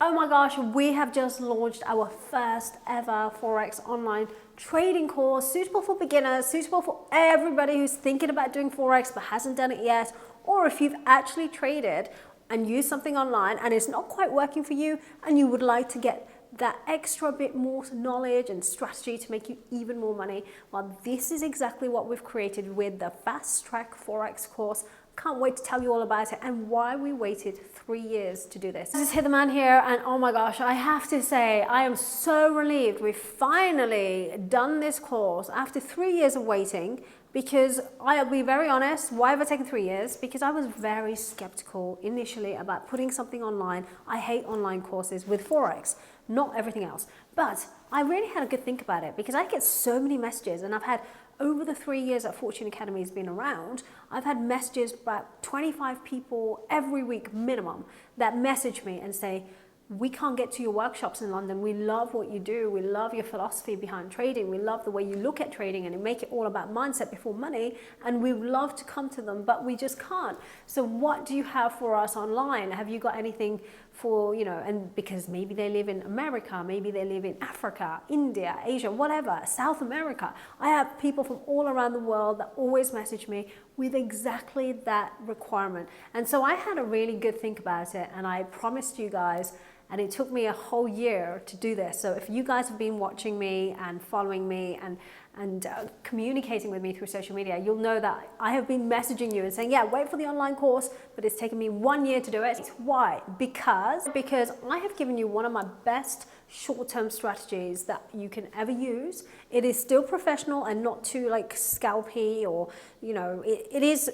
Oh my gosh, we have just launched our first ever Forex online trading course, suitable for beginners, suitable for everybody who's thinking about doing Forex but hasn't done it yet, or if you've actually traded and used something online and it's not quite working for you and you would like to get that extra bit more knowledge and strategy to make you even more money. Well, this is exactly what we've created with the Fast-Track-Forex course. Can't wait to tell you all about it and why we waited 3 years to do this. This is Hither Mann here, and oh my gosh, I have to say, I am so relieved we've finally done this course after 3 years of waiting, because I'll be very honest, why have I taken 3 years? Because I was very skeptical initially about putting something online. I hate online courses with Forex, not everything else. But I really had a good think about it, because I get so many messages, and I've had, over the 3 years that Fortune Academy has been around, I've had messages, about 25 people every week minimum, that message me and say, we can't get to your workshops in London. We love what you do. We love your philosophy behind trading. We love the way you look at trading and you make it all about mindset before money. And we would love to come to them, but we just can't. So what do you have for us online? Have you got anything for, you know, and because maybe they live in America, maybe they live in Africa, India, Asia, whatever, South America. I have people from all around the world that always message me with exactly that requirement. And so I had a really good think about it, and I promised you guys, and it took me a whole year to do this. So if you guys have been watching me and following me and communicating with me through social media, you'll know that I have been messaging you and saying, yeah, wait for the online course, but it's taken me 1 year to do it. Why? Because I have given you one of my best short-term strategies that you can ever use. It is still professional and not too like scalpy, or, you know, it is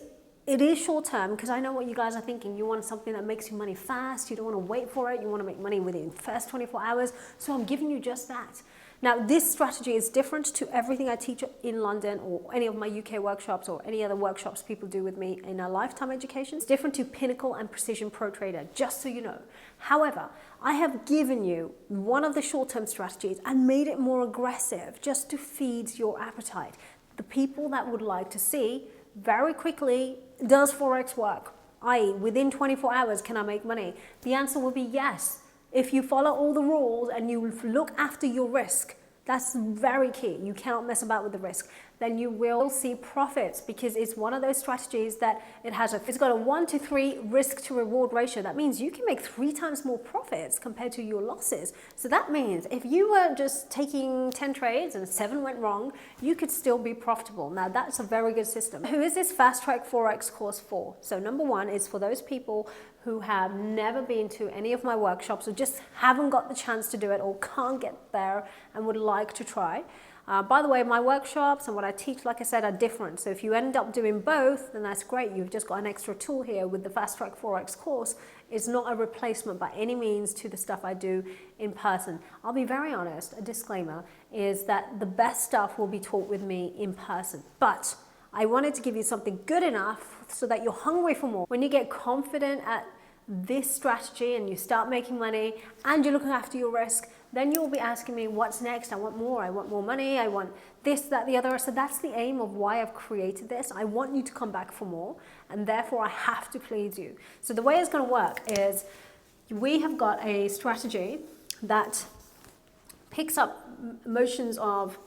short term, because I know what you guys are thinking. You want something that makes you money fast. You don't want to wait for it. You want to make money within the first 24 hours. So I'm giving you just that. Now, this strategy is different to everything I teach in London or any of my UK workshops or any other workshops people do with me in a lifetime education. It's different to Pinnacle and Precision Pro Trader, just so you know. However, I have given you one of the short-term strategies and made it more aggressive just to feed your appetite. The people that would like to see very quickly, does Forex work? i.e., within 24 hours, can I make money? The answer will be yes. If you follow all the rules and you look after your risk, that's very key. You cannot mess about with the risk. Then you will see profits, because it's one of those strategies that it's got a 1 to 3 risk to reward ratio. That means you can make 3 times more profits compared to your losses. So that means if you were just taking 10 trades and 7 went wrong, you could still be profitable. Now that's a very good system. Who is this Fast-Track-Forex course for? So number one is for those people who have never been to any of my workshops, or just haven't got the chance to do it, or can't get there and would like to try. By the way, my workshops and what I teach, like I said, are different. So if you end up doing both, then that's great. You've just got an extra tool here with the Fast-Track-Forex course. It's not a replacement by any means to the stuff I do in person. I'll be very honest, a disclaimer is that the best stuff will be taught with me in person. But I wanted to give you something good enough so that you're hungry for more. When you get confident at this strategy and you start making money and you're looking after your risk, then you'll be asking me, what's next? I want more money, I want this, that, the other. So that's the aim of why I've created this. I want you to come back for more, and therefore I have to please you. So the way it's going to work is we have got a strategy that picks up motions of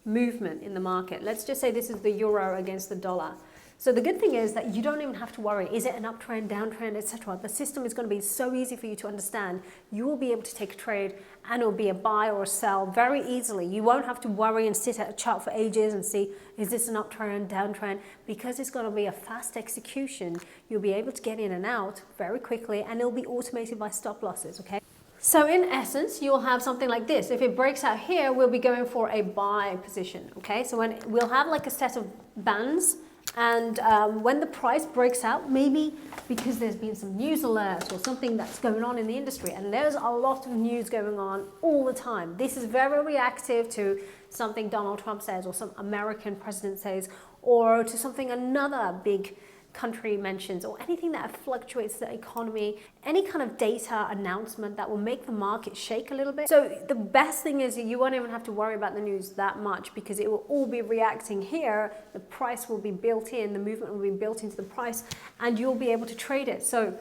movement in the market. Let's just say this is the euro against the dollar. So the good thing is that you don't even have to worry, is it an uptrend, downtrend, etc. The system is going to be so easy for you to understand. You will be able to take a trade and it will be a buy or a sell very easily. You won't have to worry and sit at a chart for ages and see, is this an uptrend, downtrend? Because it's going to be a fast execution, you'll be able to get in and out very quickly, and it'll be automated by stop losses, okay? So in essence, you'll have something like this. If it breaks out here, we'll be going for a buy position, okay? So when we'll have like a set of bands, and when the price breaks out, maybe because there's been some news alert or something that's going on in the industry, and there's a lot of news going on all the time. This is very reactive to something Donald Trump says, or some American president says, or to something another big country mentions, or anything that fluctuates the economy, any kind of data announcement that will make the market shake a little bit. So the best thing is you won't even have to worry about the news that much, because it will all be reacting here. The price will be built in, the movement will be built into the price, and you'll be able to trade it. So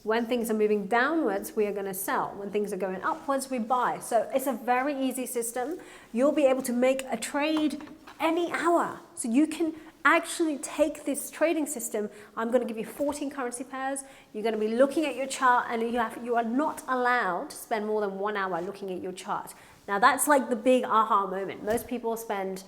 When things are moving downwards, we are going to sell. When things are going upwards, we buy. So it's a very easy system. You'll be able to make a trade any hour. So you can actually take this trading system. I'm going to give you 14 currency pairs. You're going to be looking at your chart, and you are not allowed to spend more than 1 hour looking at your chart. Now that's like the big aha moment. Most people spend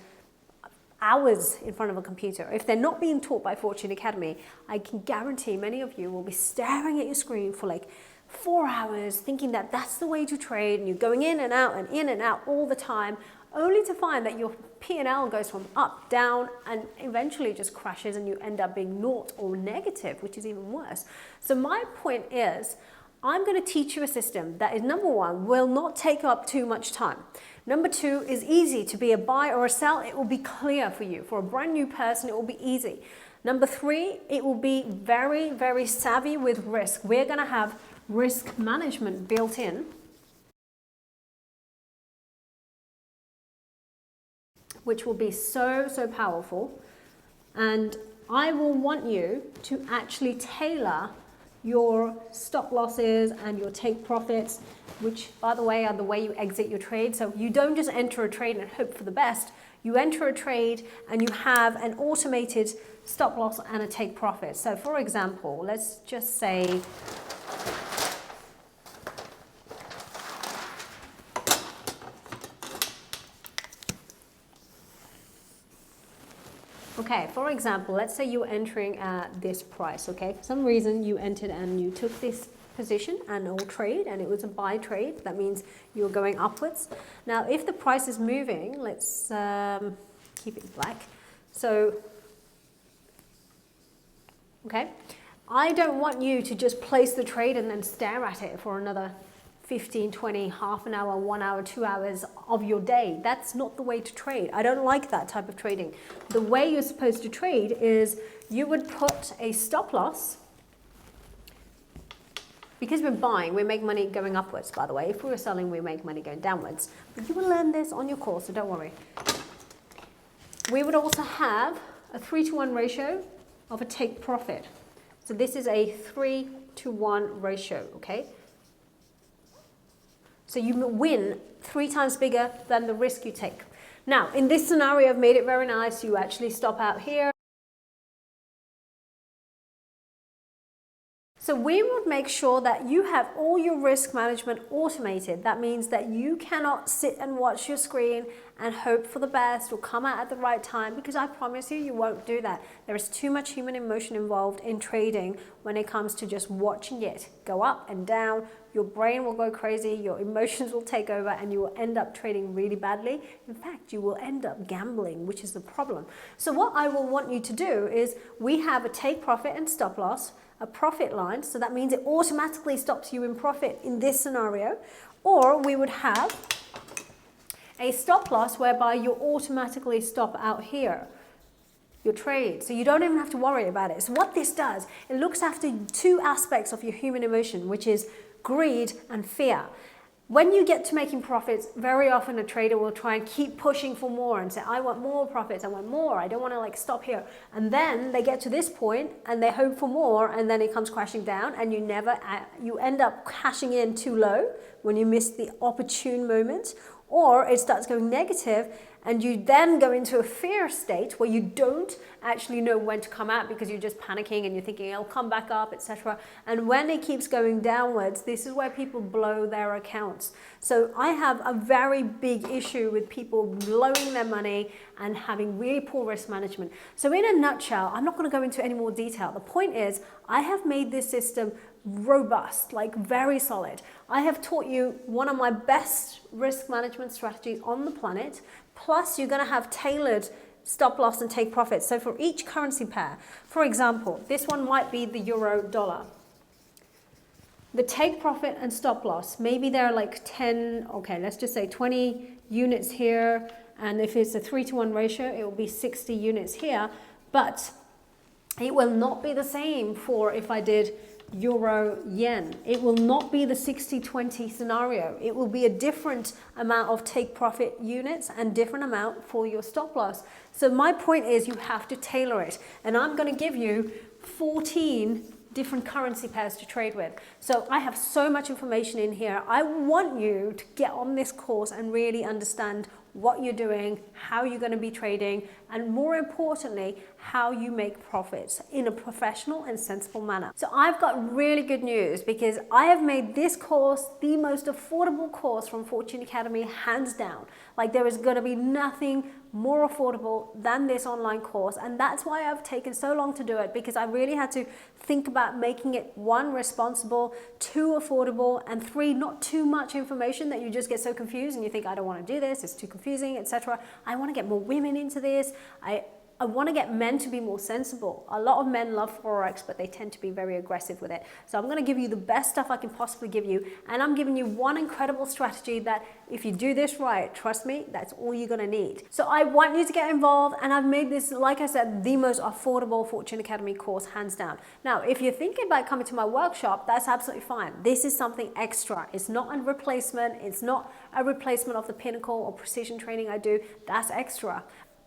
hours in front of a computer. If they're not being taught by Fortune Academy, I can guarantee many of you will be staring at your screen for like 4 hours thinking that that's the way to trade, and you're going in and out all the time, only to find that your P&L goes from up, down, and eventually just crashes, and you end up being naught or negative, which is even worse. So my point is, I'm going to teach you a system that is, number one, will not take up too much time. Number two, is easy to be a buy or a sell. It will be clear for you. For a brand new person, it will be easy. Number three, it will be very, very savvy with risk. We're going to have risk management built in, which will be so, so powerful. And I will want you to actually tailor your stop losses and your take profits, which, by the way, are the way you exit your trade. So you don't just enter a trade and hope for the best. You enter a trade and you have an automated stop loss and a take profit. So for example, let's just say, okay, for example, let's say you're entering at this price, okay? For some reason you entered and you took this position and all trade, and it was a buy trade. That means you're going upwards. Now, if the price is moving, let's keep it black. So, okay, I don't want you to just place the trade and then stare at it for another 15, 20, half an hour, 1 hour, 2 hours of your day. That's not the way to trade. I don't like that type of trading. The way you're supposed to trade is you would put a stop loss. Because we're buying, we make money going upwards, by the way. If we were selling, we make money going downwards. But you will learn this on your course, so don't worry. We would also have a 3-to-1 ratio of a take profit. So this is a 3-to-1 ratio, okay? So you win 3 times bigger than the risk you take. Now, in this scenario, I've made it very nice. You actually stop out here. So we would make sure that you have all your risk management automated. That means that you cannot sit and watch your screen and hope for the best or come out at the right time, because I promise you, you won't do that. There is too much human emotion involved in trading when it comes to just watching it go up and down. Your brain will go crazy, your emotions will take over, and you will end up trading really badly. In fact, you will end up gambling, which is the problem. So what I will want you to do is, we have a take profit and stop loss, a profit line, so that means it automatically stops you in profit in this scenario. Or we would have a stop loss whereby you automatically stop out here your trade, so you don't even have to worry about it. So what this does, it looks after 2 aspects of your human emotion, which is greed and fear. When you get to making profits, very often a trader will try and keep pushing for more and say, I want more profits, I want more, I don't want to like stop here. And then they get to this point and they hope for more, and then it comes crashing down, and you end up cashing in too low when you miss the opportune moment, or it starts going negative and you then go into a fear state where you don't actually know when to come out because you're just panicking and you're thinking it'll come back up, etc. And when it keeps going downwards, this is where people blow their accounts. So I have a very big issue with people blowing their money and having really poor risk management. So in a nutshell, I'm not going to go into any more detail. The point is, I have made this system robust, like very solid. I have taught you one of my best risk management strategies on the planet. Plus, you're going to have tailored stop loss and take profits. So for each currency pair, for example, this one might be the euro dollar. The take profit and stop loss, maybe they're like 10, okay, let's just say 20 units here. And if it's a 3-to-1 ratio, it will be 60 units here. But it will not be the same for if I did euro yen. It will not be the 60-20 scenario. It will be a different amount of take profit units and different amount for your stop loss. So my point is, you have to tailor it. And I'm going to give you 14 different currency pairs to trade with. So I have so much information in here. I want you to get on this course and really understand what you're doing, how you're going to be trading, and more importantly, how you make profits in a professional and sensible manner. So I've got really good news, because I have made this course the most affordable course from Fortune Academy, hands down. Like, there is going to be nothing more affordable than this online course, and that's why I've taken so long to do it, because I really had to think about making it, 1, responsible, 2, affordable, and 3, not too much information that you just get so confused and you think, I don't want to do this, it's too confusing, etc. I want to get more women into this. I want to get men to be more sensible. A lot of men love Forex, but they tend to be very aggressive with it. So I'm going to give you the best stuff I can possibly give you. And I'm giving you one incredible strategy that if you do this right, trust me, that's all you're going to need. So I want you to get involved. And I've made this, like I said, the most affordable Fortune Academy course, hands down. Now, if you're thinking about coming to my workshop, that's absolutely fine. This is something extra. It's not a replacement. It's not a replacement of the pinnacle or precision training I do. That's extra.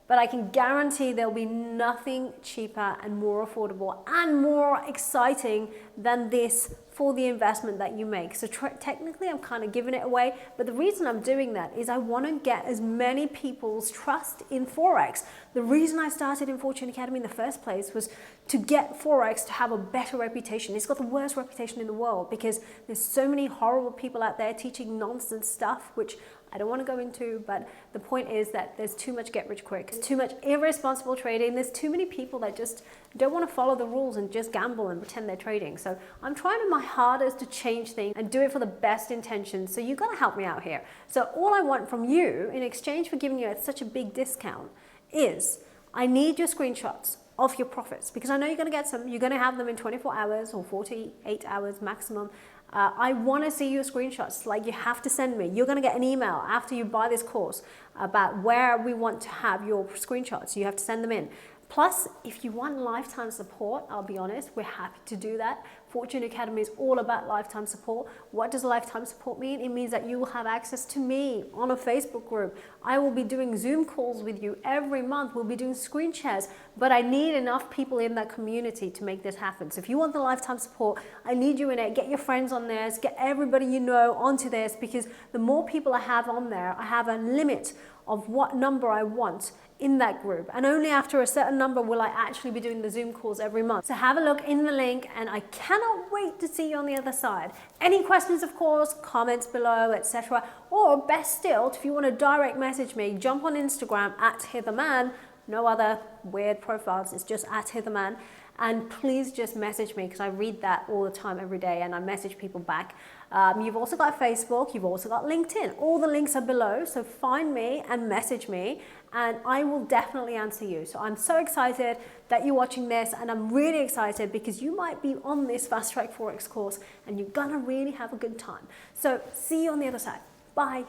But I can guarantee there'll be nothing cheaper and more affordable and more exciting than this for the investment that you make. So technically I'm kind of giving it away, but the reason I'm doing that is I want to get as many people's trust in Forex. The reason I started in Fortune Academy in the first place was to get Forex to have a better reputation. It's got the worst reputation in the world because there's so many horrible people out there teaching nonsense stuff, which I don't want to go into, but the point is that there's too much get rich quick. There's too much irresponsible trading. There's too many people that just don't want to follow the rules and just gamble and pretend they're trading. So I'm trying my hardest to change things and do it for the best intentions. So you've got to help me out here. So all I want from you in exchange for giving you such a big discount is I need your screenshots of your profits, because I know you're going to get some. You're going to have them in 24 hours or 48 hours maximum. I want to see your screenshots. Like, you have to send me. You're going to get an email after you buy this course about where we want to have your screenshots. You have to send them in. Plus, if you want lifetime support, I'll be honest, we're happy to do that. Fortune Academy is all about lifetime support. What does lifetime support mean? It means that you will have access to me on a Facebook group. I will be doing Zoom calls with you every month. We'll be doing screen shares, but I need enough people in that community to make this happen. So if you want the lifetime support, I need you in it. Get your friends on this, get everybody you know onto this, because the more people I have on there, I have a limit of what number I want in that group, and only after a certain number will I actually be doing the Zoom calls every month. So have a look in the link, and I cannot wait to see you on the other side. Any questions, of course, comments below, etc. Or best still, if you want to direct message me, jump on Instagram at Hither Mann. No other weird profiles, it's just at Hither Mann. And please just message me, because I read that all the time, every day, and I message people back. You've also got Facebook, you've also got LinkedIn. All the links are below, so find me and message me, and I will definitely answer you. So I'm so excited that you're watching this, and I'm really excited because you might be on this Fast-Track-Forex course, and you're gonna really have a good time. So see you on the other side. Bye.